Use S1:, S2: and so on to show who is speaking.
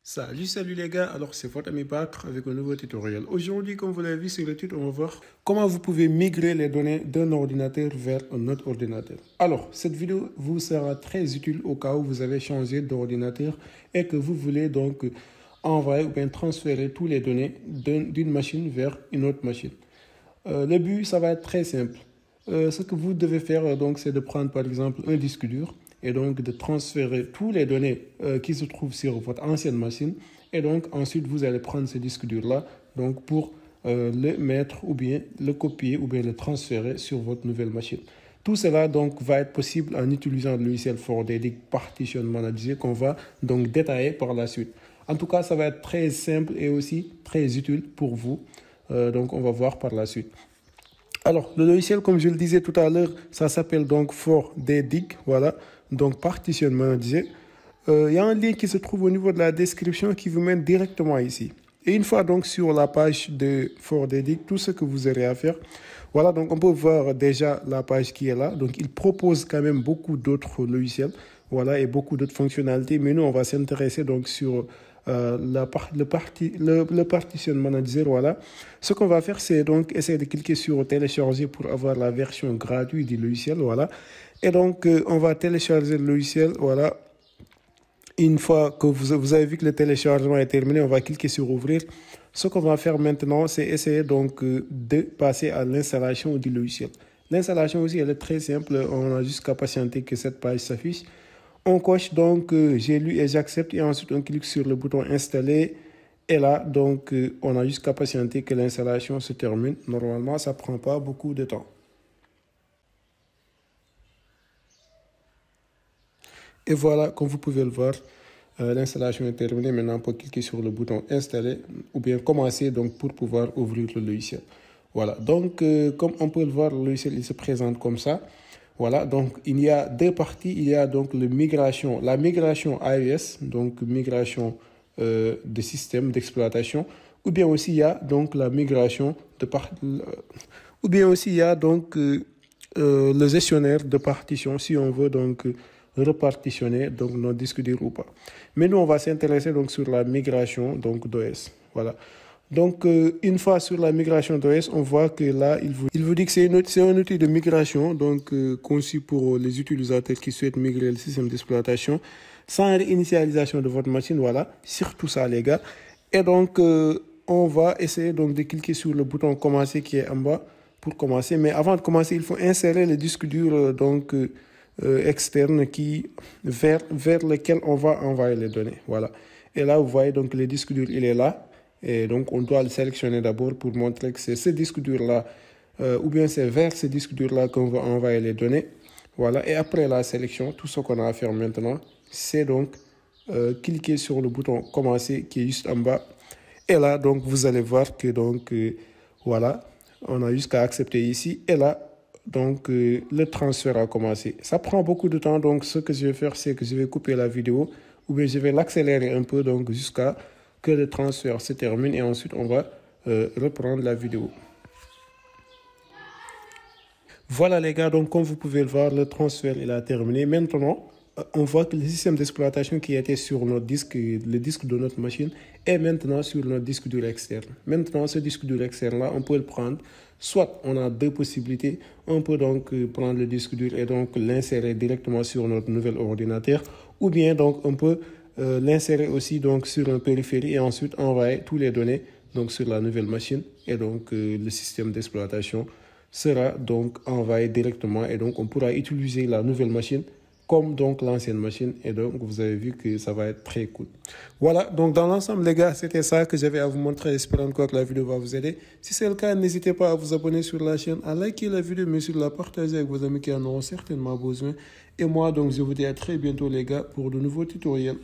S1: Salut les gars, alors c'est votre ami Bakr avec un nouveau tutoriel. Aujourd'hui, comme vous l'avez vu sur le titre, on va voir comment vous pouvez migrer les données d'un ordinateur vers un autre ordinateur. Alors, cette vidéo vous sera très utile au cas où vous avez changé d'ordinateur et que vous voulez donc envoyer ou bien transférer toutes les données d'une machine vers une autre machine. Le but, ça va être très simple. Ce que vous devez faire, donc, c'est de prendre par exemple un disque dur et donc de transférer toutes les données qui se trouvent sur votre ancienne machine. Et donc ensuite, vous allez prendre ce disque dur-là donc pour le mettre ou bien le copier ou bien le transférer sur votre nouvelle machine. Tout cela donc va être possible en utilisant le logiciel ForDedict Partition Manager qu'on va donc détailler par la suite. En tout cas, ça va être très simple et aussi très utile pour vous. Donc on va voir par la suite. Alors, le logiciel, comme je le disais tout à l'heure, ça s'appelle donc ForDedict, voilà, donc Partition Manager. Il y a un lien qui se trouve au niveau de la description qui vous mène directement ici. Et une fois donc sur la page de ForDedict, tout ce que vous aurez à faire, voilà, donc on peut voir déjà la page qui est là. Donc, il propose quand même beaucoup d'autres logiciels, voilà, et beaucoup d'autres fonctionnalités. Mais nous, on va s'intéresser donc sur le Partition Manager, voilà. Ce qu'on va faire, c'est donc essayer de cliquer sur télécharger pour avoir la version gratuite du logiciel, voilà. Et donc, on va télécharger le logiciel, voilà. Une fois que vous avez vu que le téléchargement est terminé, on va cliquer sur ouvrir. Ce qu'on va faire maintenant, c'est essayer donc de passer à l'installation du logiciel. L'installation aussi, elle est très simple. On a juste qu'à patienter que cette page s'affiche. On coche donc j'ai lu et j'accepte et ensuite on clique sur le bouton installer et là donc on a juste qu'à patienter que l'installation se termine. Normalement ça prend pas beaucoup de temps. Et voilà, comme vous pouvez le voir, l'installation est terminée. Maintenant on peut cliquer sur le bouton installer ou bien commencer donc pour pouvoir ouvrir le logiciel. Voilà, donc comme on peut le voir, le logiciel il se présente comme ça. Voilà, donc il y a deux parties. Il y a donc la migration iOS, donc migration de système d'exploitation, ou bien aussi il y a donc la migration ou bien aussi il y a donc le gestionnaire de partition si on veut donc repartitionner donc nos disques durs ou pas. Mais nous on va s'intéresser donc sur la migration donc d'OS. Voilà. Donc, une fois sur la migration d'OS, on voit que là, il vous dit que c'est un outil de migration, donc conçu pour les utilisateurs qui souhaitent migrer le système d'exploitation sans réinitialisation de votre machine. Voilà, surtout ça, les gars. Et donc, on va essayer donc de cliquer sur le bouton commencer qui est en bas pour commencer. Mais avant de commencer, il faut insérer le disque dur donc externe vers lequel on va envoyer les données. Voilà. Et là, vous voyez donc le disque dur, il est là. Et donc, on doit le sélectionner d'abord pour montrer que c'est ce disque dur-là, ou bien c'est vers ce disque dur-là qu'on va envoyer les données. Voilà. Et après la sélection, tout ce qu'on a à faire maintenant, c'est donc cliquer sur le bouton commencer qui est juste en bas. Et là, donc, vous allez voir que donc, voilà, on a juste qu'à accepter ici. Et là, donc, le transfert a commencé. Ça prend beaucoup de temps. Donc, ce que je vais faire, c'est que je vais couper la vidéo ou bien je vais l'accélérer un peu donc jusqu'à que le transfert se termine et ensuite on va reprendre la vidéo. Voilà les gars, donc comme vous pouvez le voir, le transfert il a terminé. Maintenant, on voit que le système d'exploitation qui était sur notre disque, le disque de notre machine, est maintenant sur notre disque dur externe. Maintenant, ce disque dur externe là, on peut le prendre. Soit on a deux possibilités. On peut donc prendre le disque dur et donc l'insérer directement sur notre nouvel ordinateur, ou bien donc on peut l'insérer aussi donc sur un périphérique et ensuite envoyer toutes les données donc sur la nouvelle machine et donc le système d'exploitation sera donc envoyé directement et donc on pourra utiliser la nouvelle machine comme donc l'ancienne machine et donc vous avez vu que ça va être très cool. Voilà, donc dans l'ensemble les gars, c'était ça que j'avais à vous montrer, espérant que la vidéo va vous aider. Si c'est le cas, n'hésitez pas à vous abonner sur la chaîne, à liker la vidéo, mais surtout la partager avec vos amis qui en auront certainement besoin. Et moi donc je vous dis à très bientôt les gars pour de nouveaux tutoriels.